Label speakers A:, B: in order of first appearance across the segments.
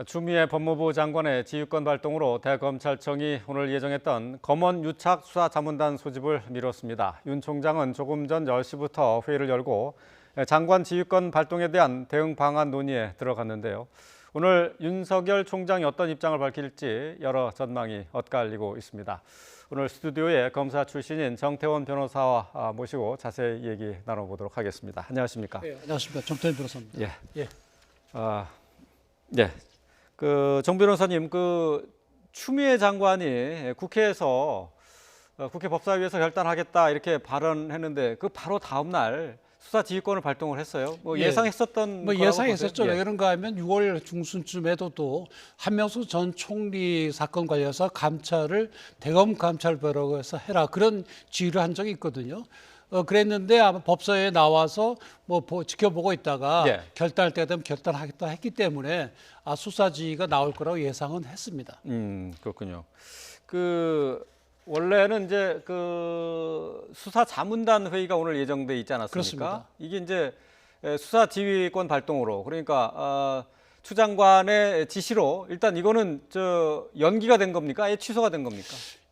A: 추미애 법무부 장관의 지휘권 발동으로 대검찰청이 오늘 예정했던 검언 유착 수사자문단 소집을 미뤘습니다. 윤 총장은 조금 전 10시부터 회의를 열고 장관 지휘권 발동에 대한 대응 방안 논의에 들어갔는데요. 오늘 윤석열 총장이 어떤 입장을 밝힐지 여러 전망이 엇갈리고 있습니다. 오늘 스튜디오에 검사 출신인 정태원 변호사와 모시고 자세히 얘기 나눠보도록 하겠습니다. 안녕하십니까?
B: 네, 안녕하십니까. 정태원 변호사입니다.
A: 예. 네. 정 변호사님, 추미애 장관이 국회에서 국회 법사위에서 결단하겠다 이렇게 발언했는데 그 바로 다음 날 수사 지휘권을 발동을 했어요. 예상했었던 거라고
B: 예상했었죠.
A: 보세요?
B: 왜 그런가 하면 6월 중순쯤에도 또 한명수 전 총리 사건 관련해서 감찰을 대검 감찰부라고 해서 해라 그런 지휘를 한 적이 있거든요. 그랬는데 아마 법사위에 나와서 지켜보고 있다가 결단할 때가 되면 결단하겠다 했기 때문에 수사 지휘가 나올 거라고 예상은 했습니다.
A: 그렇군요. 원래는 이제 수사 자문단 회의가 오늘 예정돼 있지 않았습니까?
B: 그렇습니다.
A: 이게 이제 수사 지휘권 발동으로 그러니까 추 장관의 지시로 일단 이거는 연기가 된 겁니까? 아예 취소가 된 겁니까?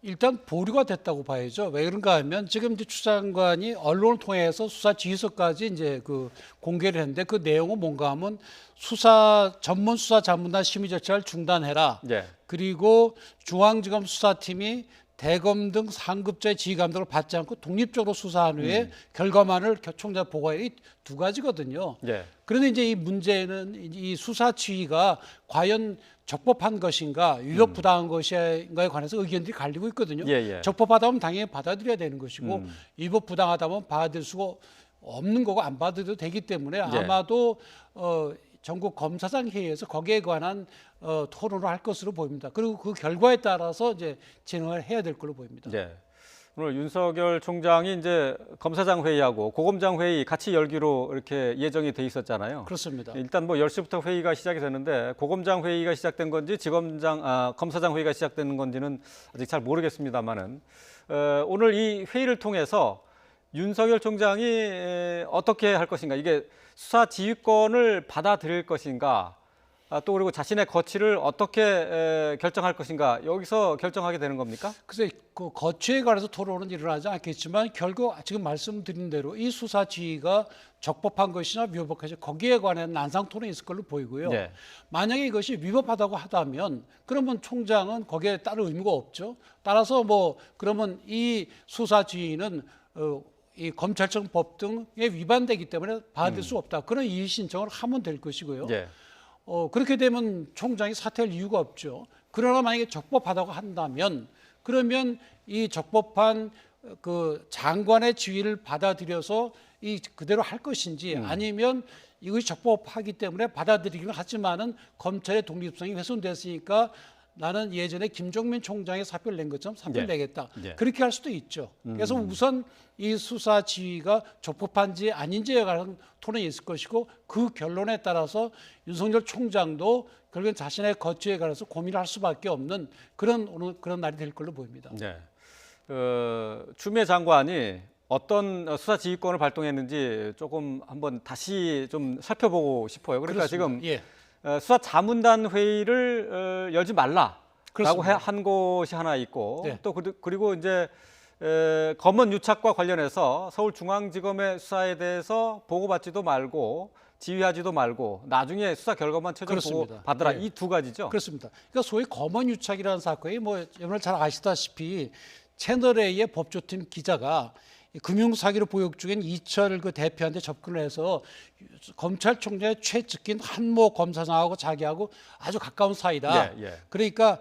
B: 일단 보류가 됐다고 봐야죠. 왜 그런가 하면 지금 이제 추 장관이 언론을 통해서 수사 지휘서까지 이제 공개를 했는데 그 내용은 뭔가 하면 전문 수사 자문단 심의 절차를 중단해라. 그리고 중앙지검 수사팀이 대검 등 상급자의 지휘 감독을 받지 않고 독립적으로 수사한 후에 결과만을 총장 보고해 이 두 가지거든요. 그런데 이제 이 문제는 이 수사 지휘가 과연 적법한 것인가 위법부당한 것인가에 관해서 의견들이 갈리고 있거든요. 적법하다면 당연히 받아들여야 되는 것이고 위법부당하다면 받아들일 수가 없는 거고 안 받아들여도 되기 때문에 아마도 전국 검사장 회의에서 거기에 관한 토론을 할 것으로 보입니다. 그리고 그 결과에 따라서 이제 진행을 해야 될 걸로 보입니다.
A: 오늘 윤석열 총장이 이제 검사장 회의하고 고검장 회의 같이 열기로 이렇게 예정이 돼 있었잖아요.
B: 그렇습니다.
A: 일단 10시부터 회의가 시작이 됐는데 고검장 회의가 시작된 건지 검사장 회의가 시작되는 건지는 아직 잘 모르겠습니다만은 오늘 이 회의를 통해서 윤석열 총장이 어떻게 할 것인가, 이게 수사 지휘권을 받아들일 것인가, 또 그리고 자신의 거취를 어떻게 결정할 것인가, 여기서 결정하게 되는 겁니까?
B: 글쎄, 그 거취에 관해서 토론은 일어나지 않겠지만 결국 지금 말씀드린 대로 이 수사 지휘가 적법한 것이냐 위법한 것이냐 거기에 관한 난상 토론이 있을 걸로 보이고요. 만약에 이것이 위법하다고 하다면 그러면 총장은 거기에 따를 의무가 없죠. 따라서 그러면 이 수사 지휘는 이 검찰청 법 등에 위반되기 때문에 받을 수 없다. 그런 이의 신청을 하면 될 것이고요. 그렇게 되면 총장이 사퇴할 이유가 없죠. 그러나 만약에 적법하다고 한다면 그러면 이 적법한 장관의 지휘를 받아들여서 그대로 할 것인지 아니면 이것이 적법하기 때문에 받아들이기는 하지만은 검찰의 독립성이 훼손됐으니까 나는 예전에 김종민 총장의 사표를 낸 것처럼 사표를 내겠다. 그렇게 할 수도 있죠. 그래서 우선 이 수사 지휘가 적법한지 아닌지에 관한 토론이 있을 것이고 그 결론에 따라서 윤석열 총장도 결국엔 자신의 거취에 관해서 고민을 할 수밖에 없는 그런 날이 될 걸로 보입니다.
A: 추미애 장관이 어떤 수사 지휘권을 발동했는지 조금 한번 다시 좀 살펴보고 싶어요. 그러니까
B: 그렇습니다.
A: 지금 수사 자문단 회의를 열지 말라라고
B: 그렇습니다.
A: 한 곳이 하나 있고 또 그리고 이제 검언 유착과 관련해서 서울중앙지검의 수사에 대해서 보고받지도 말고 지휘하지도 말고 나중에 수사 결과만 최종 보고 받으라, 이 두 가지죠.
B: 그렇습니다. 그러니까 소위 검언 유착이라는 사건이 여러분 잘 아시다시피 채널A의 법조팀 기자가 금융사기로 보역 중인 이철 대표한테 접근을 해서 검찰총장의 최측근 한모 검사장하고 자기하고 아주 가까운 사이다. 그러니까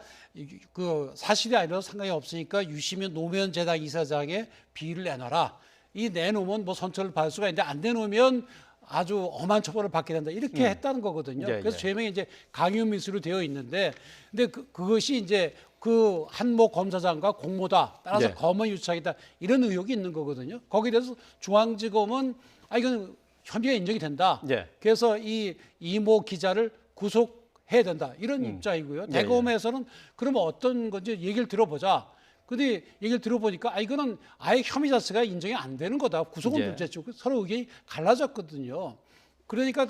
B: 사실이 아니라도 상관이 없으니까 유시민 노무현 재단 이사장의 비위를 내놔라. 이 내놓으면 선처를 받을 수가 있는데 안 내놓으면 아주 엄한 처벌을 받게 된다. 이렇게 했다는 거거든요. 그래서 죄명이 이제 강요미수로 되어 있는데, 근데 그것이 이제 한모 검사장과 공모다. 따라서 검언 유착이다. 이런 의혹이 있는 거거든요. 거기에 대해서 중앙지검은 이건 혐의가 인정이 된다. 그래서 이 이모 기자를 구속해야 된다. 이런 입장이고요. 대검에서는 그러면 어떤 건지 얘기를 들어보자. 근데 얘기를 들어보니까 이거는 아예 혐의 자체가 인정이 안 되는 거다. 구속은 둘째치고 서로 의견이 갈라졌거든요. 그러니까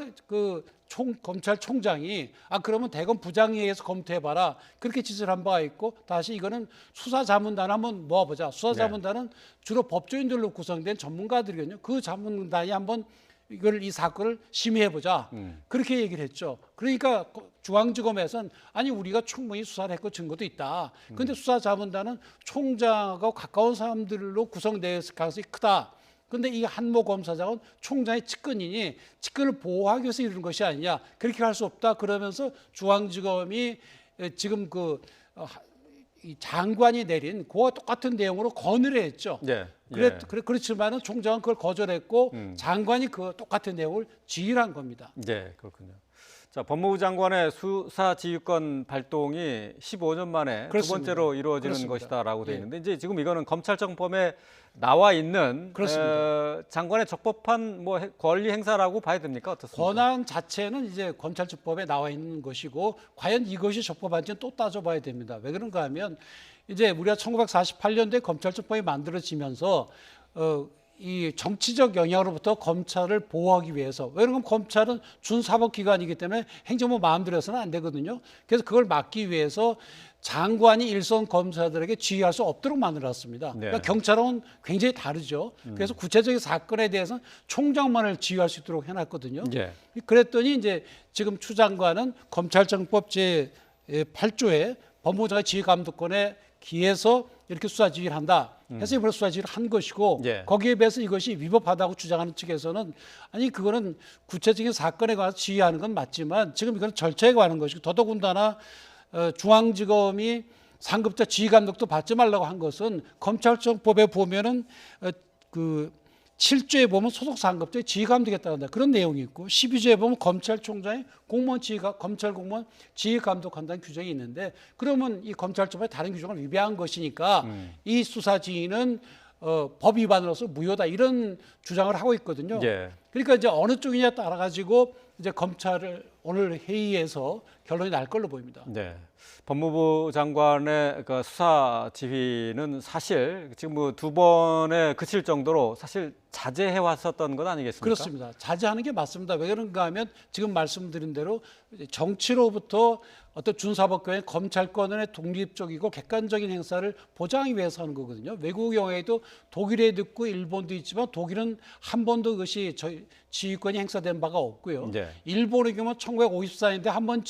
B: 검찰총장이 그러면 대검 부장회의에서 검토해봐라 그렇게 지시를 한 바가 있고 다시 이거는 수사자문단 한번 모아보자. 수사자문단은 주로 법조인들로 구성된 전문가들이거든요. 그 자문단이 한번 이 사건을 심의해보자. 그렇게 얘기를 했죠. 그러니까 중앙지검에서는 아니 우리가 충분히 수사를 했고 증거도 있다. 그런데 수사자문단은 총장하고 가까운 사람들로 구성될 가능성이 크다. 그런데 이 한모 검사장은 총장의 측근이니 측근을 보호하기 위해서 이러는 것이 아니냐. 그렇게 할 수 없다. 그러면서 중앙지검이 지금 이 장관이 내린 그와 똑같은 내용으로 건의를 했죠.
A: 예.
B: 그렇지만은 총장은 그걸 거절했고 장관이 그 똑같은 내용을 지휘를 한 겁니다.
A: 네, 그렇군요. 자, 법무부 장관의 수사지휘권 발동이 15년 만에
B: 그렇습니다.
A: 두 번째로 이루어지는
B: 그렇습니다.
A: 것이다라고 되어
B: 예.
A: 있는데 이제 지금 이거는 검찰청법에 나와 있는 장관의 적법한 권리 행사라고 봐야 됩니까? 어떻습니까?
B: 권한 자체는 이제 검찰청법에 나와 있는 것이고 과연 이것이 적법한지는 또 따져봐야 됩니다. 왜 그런가 하면 이제 우리가 1948년도에 검찰청법이 만들어지면서 이 정치적 영향으로부터 검찰을 보호하기 위해서 왜냐하면 검찰은 준사법기관이기 때문에 행정부 마음대로 해서는 안 되거든요. 그래서 그걸 막기 위해서 장관이 일선 검사들에게 지휘할 수 없도록 만들었습니다.
A: 네.
B: 그러니까 경찰은 굉장히 다르죠. 그래서 구체적인 사건에 대해서는 총장만을 지휘할 수 있도록 해놨거든요.
A: 예.
B: 그랬더니 이제 지금 추 장관은 검찰청법 제 8조에 법무부장의 지휘감독권에 기해서 이렇게 수사 지휘를 한다. 해서 이번에 수사 지휘를 한 것이고
A: 예.
B: 거기에 비해서 이것이 위법하다고 주장하는 측에서는 아니 그거는 구체적인 사건에 관해서 지휘하는 건 맞지만 지금 이건 절차에 관한 것이고 더더군다나 중앙지검이 상급자 지휘감독도 받지 말라고 한 것은 검찰청법에 보면은 그 7조에 보면 소속 상급자의 지휘감독에 따른다 그런 내용이 있고 12조에 보면 검찰총장이 검찰 공무원 지휘감독한다는 규정이 있는데 그러면 이 검찰청법의 다른 규정을 위배한 것이니까 이 수사 지휘는 법 위반으로서 무효다 이런 주장을 하고 있거든요.
A: 예.
B: 그러니까 이제 어느 쪽이냐에 따라 가지고 이제 검찰을 오늘 회의에서 결론이 날 걸로 보입니다.
A: 네. 법무부 장관의 그 수사 지휘는 사실 지금 두 번에 그칠 정도로 사실 자제해 왔었던 것 아니겠습니까?
B: 그렇습니다. 자제하는 게 맞습니다. 왜 그런가 하면 지금 말씀드린 대로 정치로부터 어떤 준사법권의 검찰권의 독립적이고 객관적인 행사를 보장하기 위해서 하는 거거든요. 외국 영화에도 독일에도 있고 일본도 있지만 독일은 한 번도 그것이 지휘권이 행사된 바가 없고요.
A: 네.
B: 일본의 경우 1954년대 한 번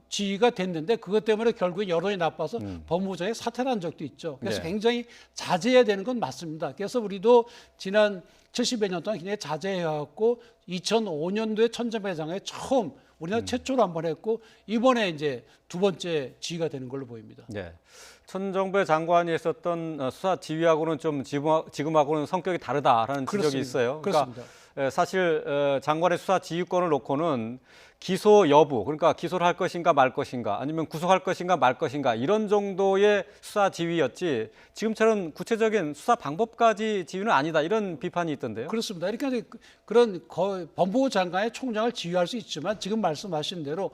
B: 지휘가 됐는데 그것 때문에 결국 여론이 나빠서 법무부장이 사퇴를 한 적도 있죠. 그래서
A: 네.
B: 굉장히 자제해야 되는 건 맞습니다. 그래서 우리도 지난 70여 년 동안 굉장히 자제해왔고 2005년도에 천정회장에 처음 우리나라 최초로 한 번 했고 이번에 이제 두 번째 지휘가 되는 걸로 보입니다.
A: 네. 천정배 장관이 했었던 수사 지휘하고는 좀 지금하고는 성격이 다르다라는 지적이 있어요.
B: 그렇습니다.
A: 그러니까 사실 장관의 수사 지휘권을 놓고는 기소 여부, 그러니까 기소를 할 것인가 말 것인가, 아니면 구속할 것인가 말 것인가 이런 정도의 수사 지휘였지 지금처럼 구체적인 수사 방법까지 지휘는 아니다 이런 비판이 있던데요.
B: 그렇습니다. 그러니까 그런 법무부 장관의 총장을 지휘할 수 있지만 지금 말씀하신 대로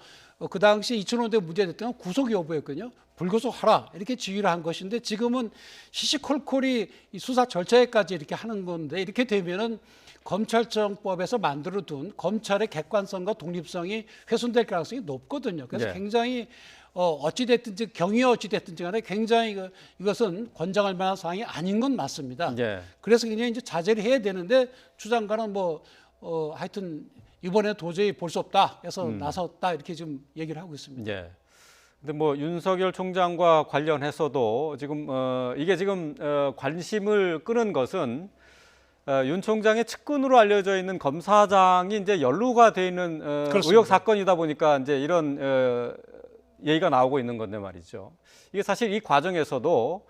B: 그 당시 2005년대 문제됐던 건 구속 여부였거든요. 불구속하라 이렇게 지휘를 한 것인데 지금은 시시콜콜이 이 수사 절차에까지 이렇게 하는 건데 이렇게 되면은 검찰청법에서 만들어둔 검찰의 객관성과 독립성이 훼손될 가능성이 높거든요. 그래서
A: 네.
B: 굉장히 어찌됐든지 경위 어찌됐든지 간에 굉장히 이것은 권장할 만한 사항이 아닌 건 맞습니다.
A: 네.
B: 그래서 굉장히 이제 자제를 해야 되는데 추 장관은 하여튼 이번에 도저히 볼 수 없다. 해서 나섰다 이렇게 지금 얘기를 하고 있습니다.
A: 예. 근데 윤석열 총장과 관련해서도 지금 이게 지금 관심을 끄는 것은 윤 총장의 측근으로 알려져 있는 검사장이 이제 연루가 돼 있는 의혹 사건이다 보니까 이제 이런 얘기가 나오고 있는 건데 말이죠. 이게 사실 이 과정에서도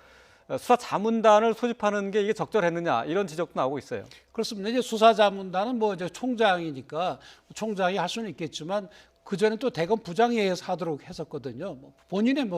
A: 수사 자문단을 소집하는 게 이게 적절했느냐 이런 지적도 나오고 있어요.
B: 그렇습니다. 이제 수사 자문단은 이제 총장이니까 총장이 할 수는 있겠지만 그 전에 또 대검 부장회의에서 하도록 했었거든요. 본인의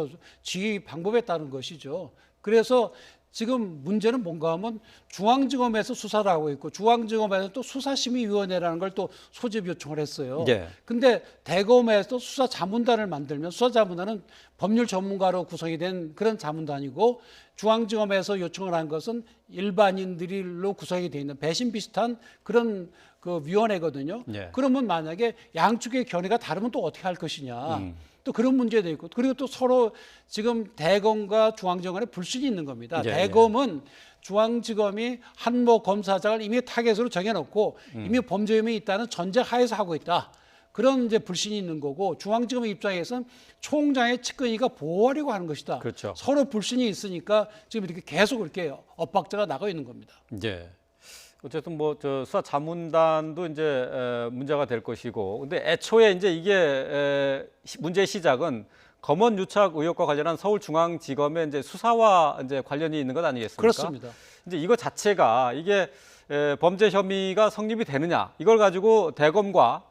B: 지휘 방법에 따른 것이죠. 그래서 지금 문제는 뭔가 하면 중앙지검에서 수사를 하고 있고 중앙지검에서 또 수사심의위원회라는 걸 또 소집 요청을 했어요.
A: 예.
B: 근데 대검에서 수사자문단을 만들면 수사자문단은 법률 전문가로 구성이 된 그런 자문단이고 중앙지검에서 요청을 한 것은 일반인들로 구성이 되어 있는 배신 비슷한 그런 그 위원회거든요.
A: 예.
B: 그러면 만약에 양쪽의 견해가 다르면 또 어떻게 할 것이냐. 또 그런 문제도 있고, 그리고 또 서로 지금 대검과 중앙지검 간에 불신이 있는 겁니다.
A: 예,
B: 대검은 중앙지검이 한모 검사장을 이미 타겟으로 정해놓고 이미 범죄 혐의 있다는 전제 하에서 하고 있다. 그런 이제 불신이 있는 거고, 중앙지검의 입장에서는 총장의 측근이가 보호하려고 하는 것이다.
A: 그렇죠.
B: 서로 불신이 있으니까 지금 이렇게 계속 이렇게 엇박자가 나고 있는 겁니다.
A: 예. 어쨌든 뭐 저 수사 자문단도 이제 문제가 될 것이고, 근데 애초에 이제 이게 문제의 시작은 검언 유착 의혹과 관련한 서울중앙지검의 이제 수사와 이제 관련이 있는 것 아니겠습니까?
B: 그렇습니다.
A: 이제 이거 자체가 이게 범죄 혐의가 성립이 되느냐, 이걸 가지고 대검과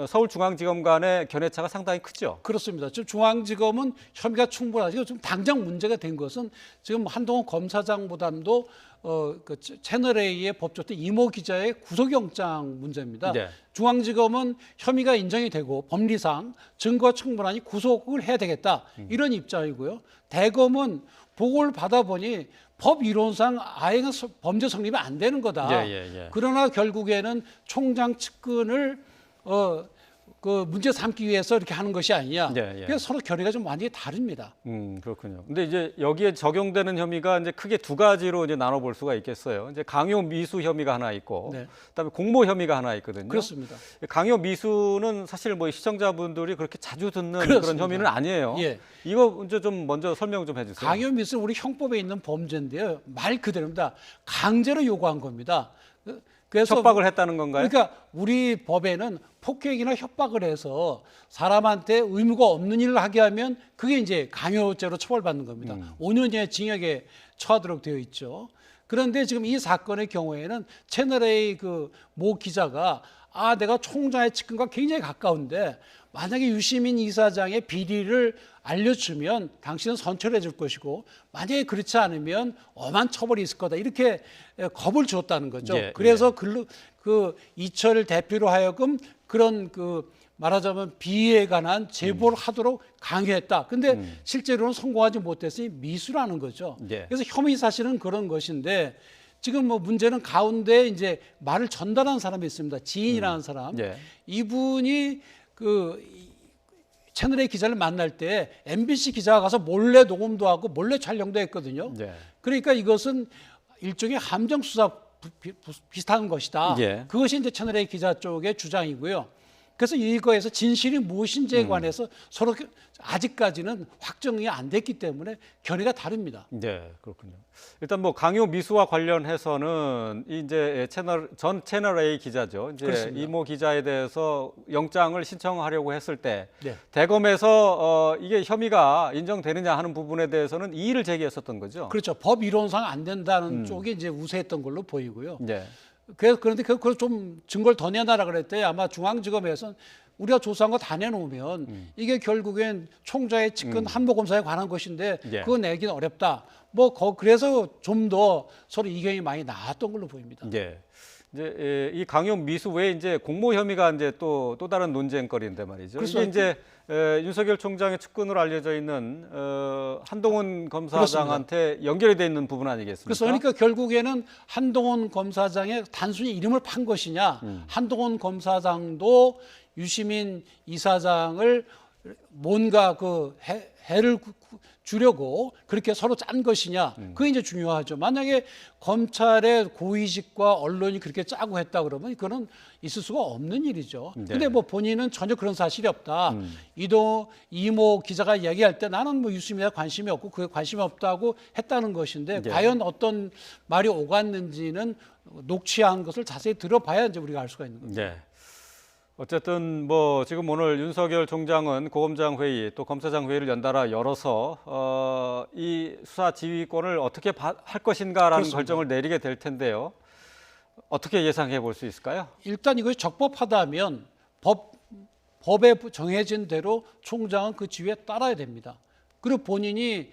A: 서울중앙지검 간의 견해차가 상당히 크죠.
B: 그렇습니다. 지금 중앙지검은 혐의가 충분하지만 지금 당장 문제가 된 것은 지금 한동훈 검사장보다도 그 채널 A의 법조대 이모 기자의 구속영장 문제입니다.
A: 네.
B: 중앙지검은 혐의가 인정이 되고 법리상 증거가 충분하니 구속을 해야 되겠다 이런 입장이고요. 대검은 보고를 받아보니 법 이론상 아예 범죄 성립이 안 되는 거다.
A: 예.
B: 그러나 결국에는 총장 측근을 그 문제 삼기 위해서 이렇게 하는 것이 아니냐.
A: 예.
B: 그래서 서로 결의가 좀 완전히 다릅니다.
A: 그렇군요. 근데 이제 여기에 적용되는 혐의가 이제 크게 두 가지로 이제 나눠볼 수가 있겠어요. 이제 강요 미수 혐의가 하나 있고,
B: 네.
A: 그다음에 공모 혐의가 하나 있거든요.
B: 그렇습니다.
A: 강요 미수는 사실 뭐 시청자분들이 그렇게 자주 듣는
B: 그렇습니다.
A: 그런 혐의는 아니에요.
B: 예.
A: 이거 이제 좀 먼저 설명 좀 해주세요.
B: 강요 미수는 우리 형법에 있는 범죄인데요. 말 그대로입니다. 강제로 요구한 겁니다. 그래서
A: 협박을 했다는 건가요?
B: 그러니까 우리 법에는 폭행이나 협박을 해서 사람한테 의무가 없는 일을 하게 하면 그게 이제 강요죄로 처벌받는 겁니다. 5년 이하의 징역에 처하도록 되어 있죠. 그런데 지금 이 사건의 경우에는 채널A 그 모 기자가 내가 총장의 측근과 굉장히 가까운데 만약에 유시민 이사장의 비리를 알려주면 당신은 선처해 줄 것이고 만약에 그렇지 않으면 엄한 처벌이 있을 거다. 이렇게 겁을 주었다는 거죠.
A: 예,
B: 그래서 그 이철 대표로 하여금 그런 그 말하자면 비위에 관한 제보를 하도록 강요했다. 근데 실제로는 성공하지 못했으니 미수라는 거죠.
A: 예.
B: 그래서 혐의 사실은 그런 것인데 지금 뭐 문제는 가운데 이제 말을 전달한 사람이 있습니다. 지인이라는 사람.
A: 예.
B: 이분이 그 채널A 기자를 만날 때 MBC 기자가 가서 몰래 녹음도 하고 몰래 촬영도 했거든요.
A: 예.
B: 그러니까 이것은 일종의 함정 수사 비슷한 것이다.
A: 예.
B: 그것이 이제 채널A 기자 쪽의 주장이고요. 그래서 이거에서 진실이 무엇인지에 관해서 서로 아직까지는 확정이 안 됐기 때문에 견해가 다릅니다.
A: 네, 그렇군요. 일단 뭐 강요 미수와 관련해서는 이제 전 채널A 기자죠. 이제
B: 그렇습니다.
A: 이모 기자에 대해서 영장을 신청하려고 했을 때
B: 네.
A: 대검에서 이게 혐의가 인정되느냐 하는 부분에 대해서는 이의를 제기했었던 거죠.
B: 그렇죠. 법 이론상 안 된다는 쪽이 이제 우세했던 걸로 보이고요.
A: 네.
B: 그런데 그걸 좀 증거를 더 내놔라 그랬더니 아마 중앙지검에서는 우리가 조사한 거 다 내놓으면 이게 결국엔 총장의 측근 한모검사에 관한 것인데
A: 예.
B: 그거 내기는 어렵다. 그래서 좀 더 서로 이견이 많이 나왔던 걸로 보입니다.
A: 예. 이제 이 강요 미수 외에 이제 공모 혐의가 이제 또 다른 논쟁거리인데 말이죠.
B: 그래서
A: 이게 이제 윤석열 총장의 측근으로 알려져 있는 한동훈 검사장한테 연결이 돼 있는 부분 아니겠습니까?
B: 그러니까 결국에는 한동훈 검사장의 단순히 이름을 판 것이냐, 한동훈 검사장도 유시민 이사장을 뭔가 그 해를 주려고 그렇게 서로 짠 것이냐, 그게 이제 중요하죠. 만약에 검찰의 고위직과 언론이 그렇게 짜고 했다 그러면 그거는 있을 수가 없는 일이죠.
A: 네.
B: 근데 뭐 본인은 전혀 그런 사실이 없다. 이모 기자가 이야기할 때 나는 뭐 유시민에 관심이 없고 그게 관심이 없다고 했다는 것인데
A: 네.
B: 과연 어떤 말이 오갔는지는 녹취한 것을 자세히 들어봐야 이제 우리가 알 수가 있는 겁니다.
A: 네. 어쨌든 뭐 지금 오늘 윤석열 총장은 고검장 회의 또 검사장 회의를 연달아 열어서 이 수사 지휘권을 어떻게 할 것인가라는
B: 그렇습니다.
A: 결정을 내리게 될 텐데요. 어떻게 예상해 볼 수 있을까요?
B: 일단 이것이 적법하다면 법에 정해진 대로 총장은 그 지휘에 따라야 됩니다. 그리고 본인이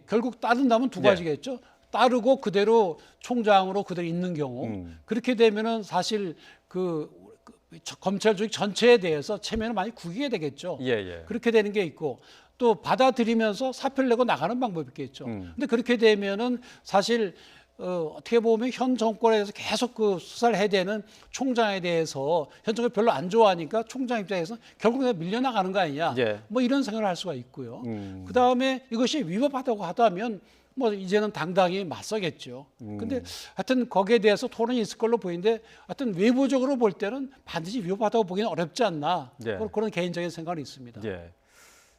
B: 결국 따른다면 두
A: 네.
B: 가지겠죠. 따르고 그대로 총장으로 그대로 있는 경우 그렇게 되면은 사실 검찰 조직 전체에 대해서 체면을 많이 구기게 되겠죠.
A: 예.
B: 그렇게 되는 게 있고 또 받아들이면서 사표를 내고 나가는 방법이 있겠죠. 근데 그렇게 되면은 사실 어떻게 보면 현 정권에 대해서 계속 그 수사를 해야 되는 총장에 대해서 현 정권이 별로 안 좋아하니까 총장 입장에서 결국 내가 밀려나가는 거 아니냐.
A: 예.
B: 뭐 이런 생각을 할 수가 있고요. 그다음에 이것이 위법하다고 하다면 뭐 이제는 당당히 맞서겠죠. 근데 하여튼 거기에 대해서 토론이 있을 걸로 보이는데 하여튼 외부적으로 볼 때는 반드시 위법하다고 보기는 어렵지 않나.
A: 예.
B: 그런 개인적인 생각이 있습니다.
A: 예.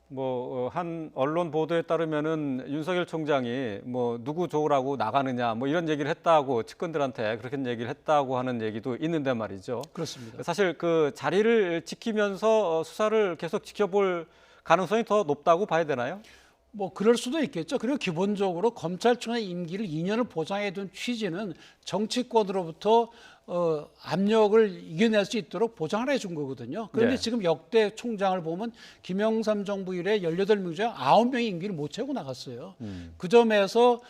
A: 뭐 한 언론 보도에 따르면은 윤석열 총장이 뭐 누구 좋으라고 나가느냐 뭐 이런 얘기를 했다고 측근들한테 그렇게 얘기를 했다고 하는 얘기도 있는데 말이죠.
B: 그렇습니다.
A: 사실 그 자리를 지키면서 수사를 계속 지켜볼 가능성이 더 높다고 봐야 되나요?
B: 뭐 그럴 수도 있겠죠. 그리고 기본적으로 검찰총장 임기를 2년을 보장해 둔 취지는 정치권으로부터 압력을 이겨낼 수 있도록 보장을 해준 거거든요. 그런데
A: 네.
B: 지금 역대 총장을 보면 김영삼 정부 이래 18명 중 9명이 임기를 못 채우고 나갔어요. 그 점에서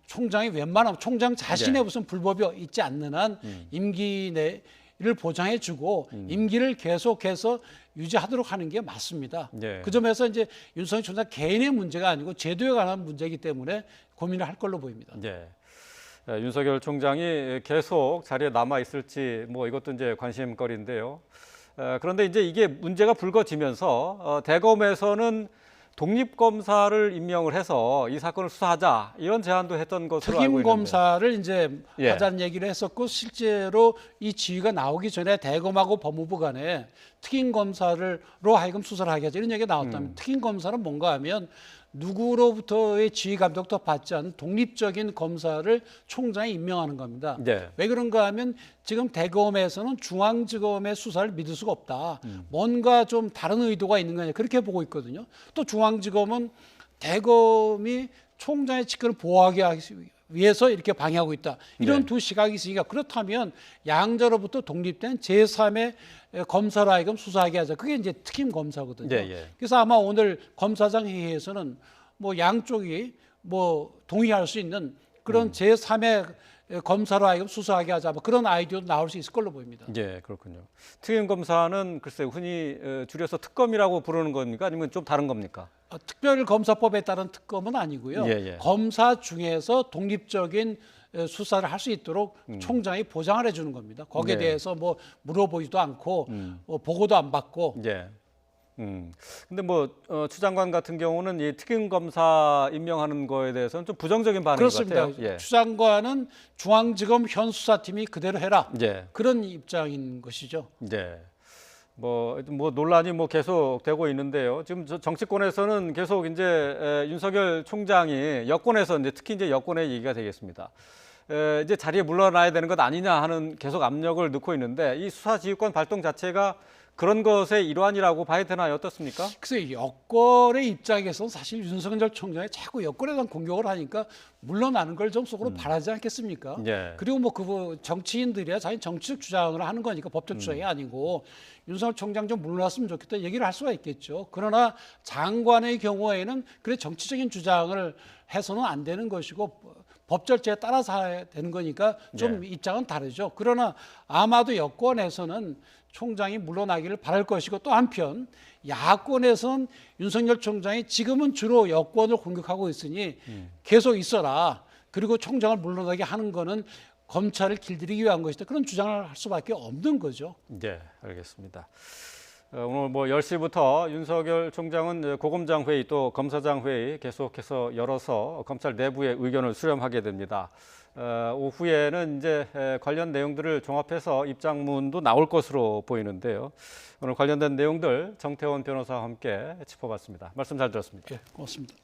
B: 총장이 웬만하면 총장 자신의
A: 네.
B: 무슨 불법이 있지 않는 한 임기 내를 보장해주고 임기를 계속해서 유지하도록 하는 게 맞습니다.
A: 네.
B: 그 점에서 이제 윤석열 총장 개인의 문제가 아니고 제도에 관한 문제이기 때문에 고민을 할 걸로 보입니다.
A: 네. 윤석열 총장이 계속 자리에 남아 있을지 뭐 이것도 이제 관심거리인데요. 그런데 이제 이게 문제가 불거지면서 대검에서는 독립검사를 임명을 해서 이 사건을 수사하자 이런 제안도 했던 것으로 알고
B: 특임
A: 있는데.
B: 검사를 이제
A: 예.
B: 하자는 얘기를 했었고 실제로 이 지휘가 나오기 전에 대검하고 법무부 간에 특임 검사로 하여금 수사를 하게 하자 이런 얘기가 나왔다면 특임 검사는 뭔가 하면 누구로부터의 지휘 감독도 받지 않은 독립적인 검사를 총장이 임명하는 겁니다.
A: 네.
B: 왜 그런가 하면 지금 대검에서는 중앙지검의 수사를 믿을 수가 없다. 뭔가 좀 다른 의도가 있는 거 아니냐 그렇게 보고 있거든요. 또 중앙지검은 대검이 총장의 직권을 보호하기 위해서 이렇게 방해하고 있다. 이런
A: 네.
B: 두 시각이 있으니까 그렇다면 양자로부터 독립된 제3의 검사로 하여금 수사하게 하자. 그게 이제 특임 검사거든요.
A: 예, 예.
B: 그래서 아마 오늘 검사장 회의에서는 뭐 양쪽이 뭐 동의할 수 있는 그런 제3의 검사로 하여금 수사하게 하자. 뭐 그런 아이디어도 나올 수 있을 걸로 보입니다.
A: 예, 그렇군요. 특임 검사는 글쎄 흔히 줄여서 특검이라고 부르는 겁니까? 아니면 좀 다른 겁니까?
B: 특별검사법에 따른 특검은 아니고요.
A: 예, 예.
B: 검사 중에서 독립적인 수사를 할 수 있도록 총장이 보장을 해주는 겁니다. 거기에
A: 네.
B: 대해서 뭐 물어보지도 않고 뭐 보고도 안 받고
A: 예. 근데 뭐 추 장관 같은 경우는 이 특임 검사 임명하는 거에 대해서는 좀 부정적인 반응인
B: 그렇습니다.
A: 것 같아요. 예.
B: 추 장관은 중앙지검 현 수사팀이 그대로 해라.
A: 예.
B: 그런 입장인 것이죠.
A: 예. 뭐 논란이 뭐 계속 되고 있는데요. 지금 정치권에서는 계속 이제 윤석열 총장이 여권에서 이제 특히 이제 여권의 얘기가 되겠습니다. 이제 자리에 물러나야 되는 것 아니냐 하는 계속 압력을 넣고 있는데 이 수사지휘권 발동 자체가 그런 것의 일환이라고 봐야 되나요? 어떻습니까?
B: 글쎄 여권의 입장에서는 사실 윤석열 총장이 자꾸 여권에 대한 공격을 하니까 물러나는 걸 좀 속으로 바라지 않겠습니까?
A: 예.
B: 그리고 뭐 그 정치인들이야 자기 정치적 주장을 하는 거니까 법적 주장이 아니고 윤석열 총장 좀 물러났으면 좋겠다 얘기를 할 수가 있겠죠. 그러나 장관의 경우에는 그래 정치적인 주장을 해서는 안 되는 것이고 법 절차에 따라서 해야 되는 거니까 좀 입장은 다르죠. 그러나 아마도 여권에서는 총장이 물러나기를 바랄 것이고 또 한편 야권에서는 윤석열 총장이 지금은 주로 여권을 공격하고 있으니 계속 있어라. 그리고 총장을 물러나게 하는 거는 검찰을 길들이기 위한 것이다. 그런 주장을 할 수밖에 없는 거죠.
A: 네, 알겠습니다. 오늘 뭐 10시부터 윤석열 총장은 고검장 회의 또 검사장 회의 계속해서 열어서 검찰 내부의 의견을 수렴하게 됩니다. 오후에는 이제 관련 내용들을 종합해서 입장문도 나올 것으로 보이는데요. 오늘 관련된 내용들 정태원 변호사와 함께 짚어봤습니다. 말씀 잘 들었습니다.
B: 네, 고맙습니다.